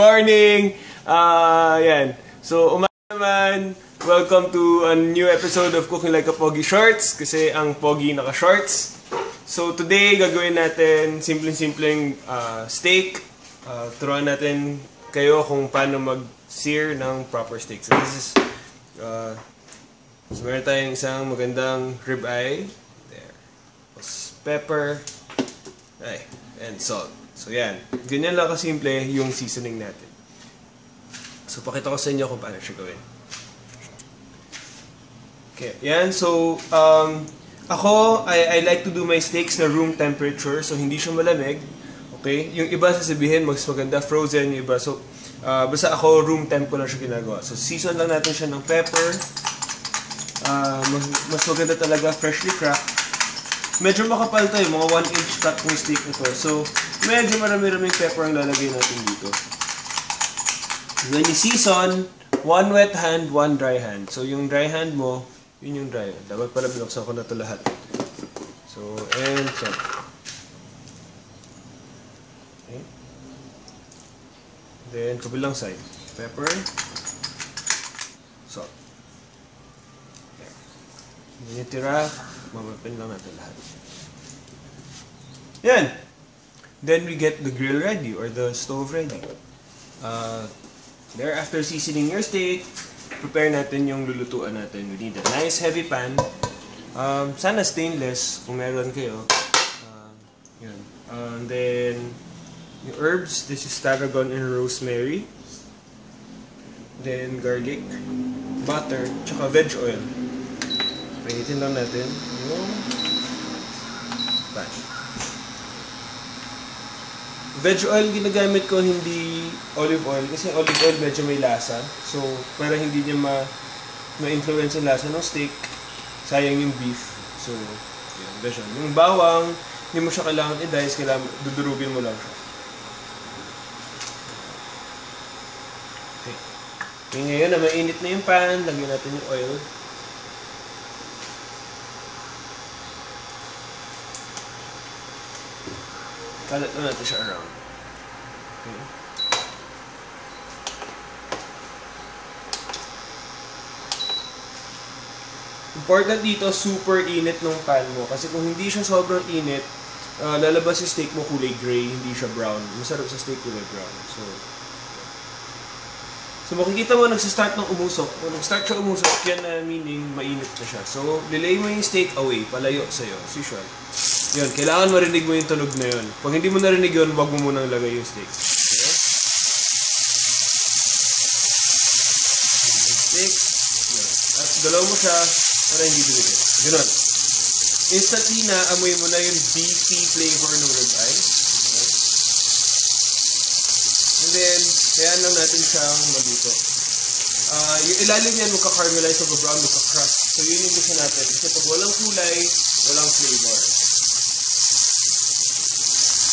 morning! Yan. So, umaga naman. Welcome to a new episode of Cooking Like a Pogi Shorts. Kasi ang Pogi naka-shorts. So, today, gagawin natin simpleng-simpleng steak. Turuan natin kayo kung paano mag-sear ng proper steak. So, this is... so, meron tayong isang magandang ribeye. There. Tapos, pepper. And salt. So, yan. Ganyan lang kasimple yung seasoning natin. So, pakita ko sa inyo kung paano siya gawin. Okay. Yan. So, ako, I like to do my steaks na room temperature. So, hindi siya malamig. Okay? Yung iba sasabihin, mas maganda frozen. Yung iba. So, basta ako, room temp ko lang siya ginagawa. So, season lang natin siya ng pepper. Mas maganda talaga freshly cracked. Medyo makapal to mga 1-inch cut ng steak ito. So, medyo marami-raming pepper ang lalagay natin dito. When you season, 1 wet hand, 1 dry hand. So, yung dry hand mo, yun yung dry hand. Dapat pala binuksan ko na ito lahat. So, and salt. Okay. Then, kabilang side. Pepper. Salt. Okay. Then yung tira, mamapin lang natin lahat. Yan! Then we get the grill ready or the stove ready. There, after seasoning your steak, prepare natin yung lulutuan natin. We need a nice heavy pan. Sana stainless kung meron kayo. Yun. And then, yung herbs, this is tarragon and rosemary. Then, garlic, butter, tsaka veg oil. Painitin lang natin yung pan. Veg oil ginagamit ko, hindi olive oil. Kasi olive oil medyo may lasa. So, para hindi niya ma-influence yung lasa ng steak, sayang yung beef. So, yun, veg oil. Yung bawang, hindi mo siya kailangan i-dice, kailangan dudurugin mo lang siya. Okay. Okay, ngayon na mainit na yung pan, lagyan natin yung oil. Kalat na natin siya around. Okay. Important dito, super init ng pan mo. Kasi kung hindi siya sobrang init, lalabas yung steak mo kulay gray, hindi siya brown. Masarap sa steak kulay brown. So makikita mo, nagsistart ng umusok. Kung nag-start siya umusok, yan na meaning mainit na siya. So, lilay mo yung steak away, palayo sa'yo, as usual. Yun, kailangan marinig mo yung tunog na yun. Pag hindi mo narinig yun, wag mo munang lagay yung steak. Okay? Steak. At galaw mo siya para hindi dumikit. Ganun. Instantly na, amoy mo na yung beefy flavor ng ribeye. Okay? And then, kaya lang natin siyang maluto. Yung ilalim yan, magka-caramelize, magka-brown, magka-crush. So, yun yung gusto natin. Kasi pag walang kulay, walang flavor.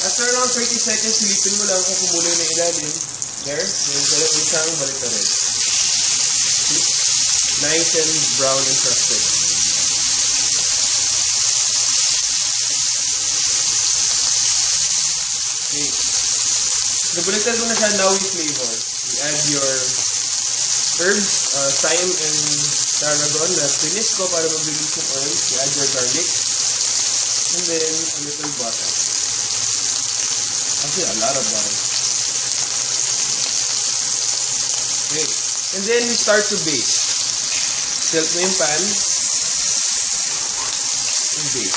After around 30 seconds, silipin mo lang kung kumuloy na ilalim. There. Yung kailangan mo siyang balik na rin. Nice and brown and crusted. Okay. Nabaliktad mo na siya, now with flavor. You add your herbs, thyme and tarragon na finish ko para mag-release yung oil. You add your garlic. And then, a little butter. Actually, a lot of butter. Okay. And then, we start to bake. Tilt mo yung pan. And bake.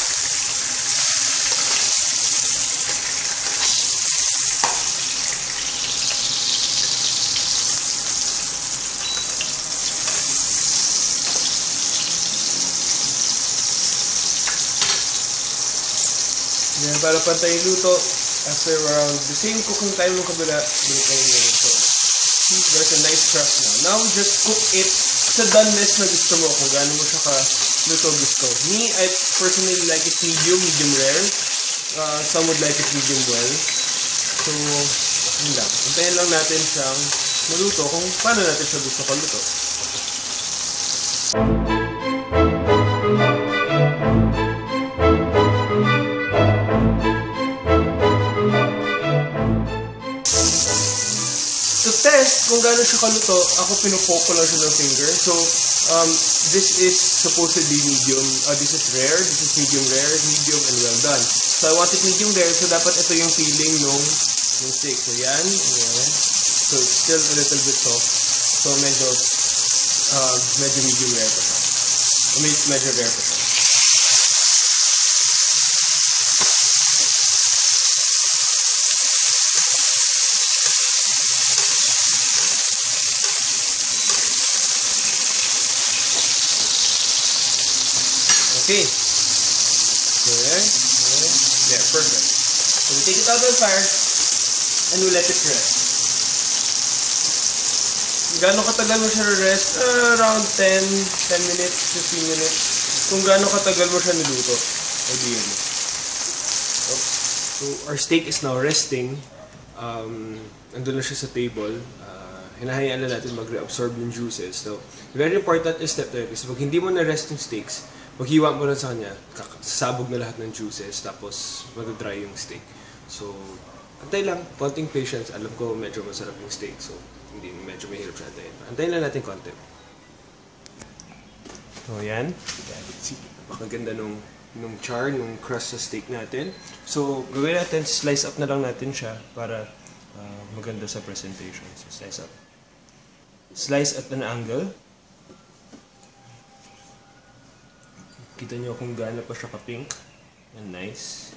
Yan, para pantay luto. After around the same cooking time ng kabila, balik tayo nyo. So, see, there's a nice crust now. Now, just cook it sa doneness na gusto mo, kung gaano mo siya ka-luto gusto. Me, I personally like it medium rare. Some would like it medium well. So, yun lang. Hintayin lang natin siyang maluto kung paano natin siya gusto ka-luto. na siya kaluto, ako pinupoke ko lang siya ng finger. So, this is supposedly medium. This is rare, this is medium rare, medium, and well done. So, I want it medium rare, so dapat ito yung feeling nung steak. So, yan. So, it's still a little bit soft. So, medyo medium rare pa siya. Medyo rare pa siya. Okay. So there, perfect. So we take it out of the fire and we let it rest. Gaano katagal mo siya rest? Around 10 minutes, 15 minutes. Kung gaano katagal mo siya niluto. Ideally. Oops. So our steak is now resting. Andun na siya sa table. Hinahayaan na natin mag-reabsorb yung juices. So, very important is step to it. Kasi pag hindi mo na-rest yung steaks, paghiwa mo lang sa kanya, sasabog na lahat ng juices, tapos mag-dry yung steak. So, antay lang, konting patience. Alam ko medyo masarap yung steak, so hindi medyo mahirap siya antayin. Antayin lang natin konti. So, yan. Pakaganda nung char, nung crust sa steak natin. So, gawin natin, slice up na lang natin siya para maganda sa presentation. So, slice up. Slice at an angle. Kita nyo kung gaano pa siya ka-pink. And nice.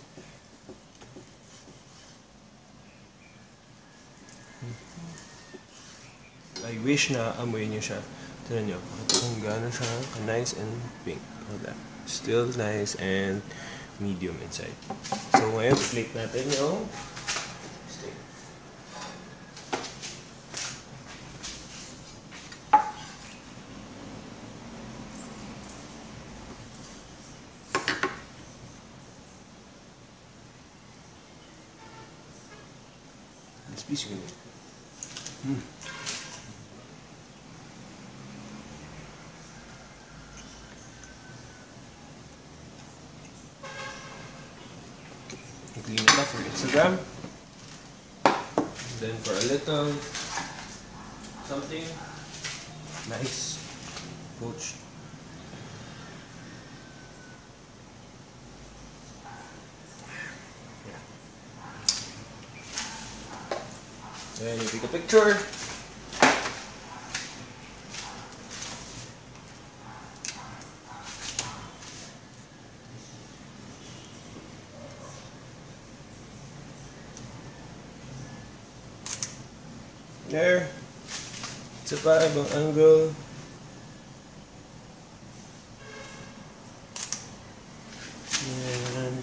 I wish na amoy nyo siya. Tignan nyo kung gaano siya ka-nice and pink. Hold that. Still nice and medium inside. So ngayon, plate natin yung steak. Please you can clean it up for Instagram. And then for a little something nice poached. Then you take a picture. There. It's a ibang angle. And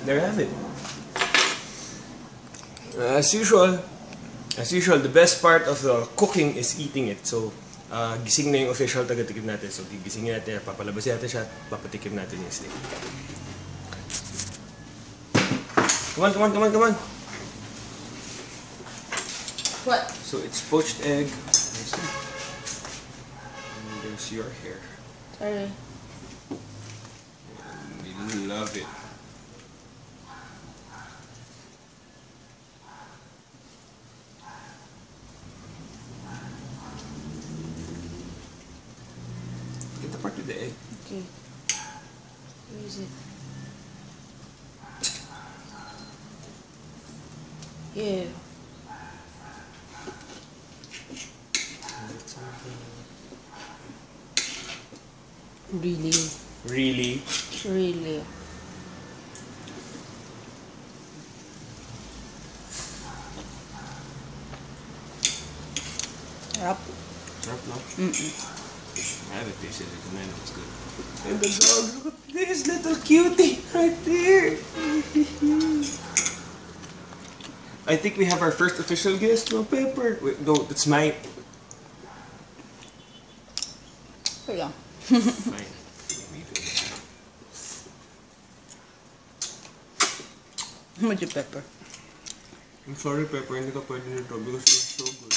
there you have it. As usual, the best part of the cooking is eating it. So, gising na yung official taga-tikim natin. So, gigisingin natin, papalabasin natin siya, papatikim natin yung steak. Come on. What? So, it's poached egg. And there's your hair. Sorry. You love it. Get the part with the egg. Okay. Where is it? Yeah. Really? Really. Sarap. Sarap, no? I haven't tasted it, and I know it's good. And the dog, Look at this little cutie right there. I think we have our first official guest, no Pepper. Wait, no, that's my. yeah. Fine. Medyo pepper. I'm sorry, Pepper, hindi ka pwede nito because it's so good.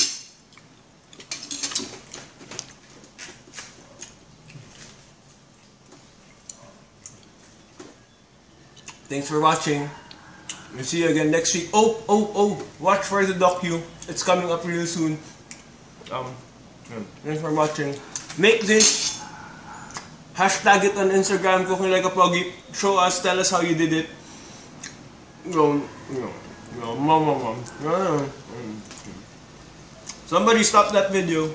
Thanks for watching. We'll see you again next week. Oh, watch for the docu. It's coming up real soon. Thanks for watching. Make this. Hashtag it on Instagram, Cooking Like a Pogi. Show us, tell us how you did it. Mom. Somebody stop that video.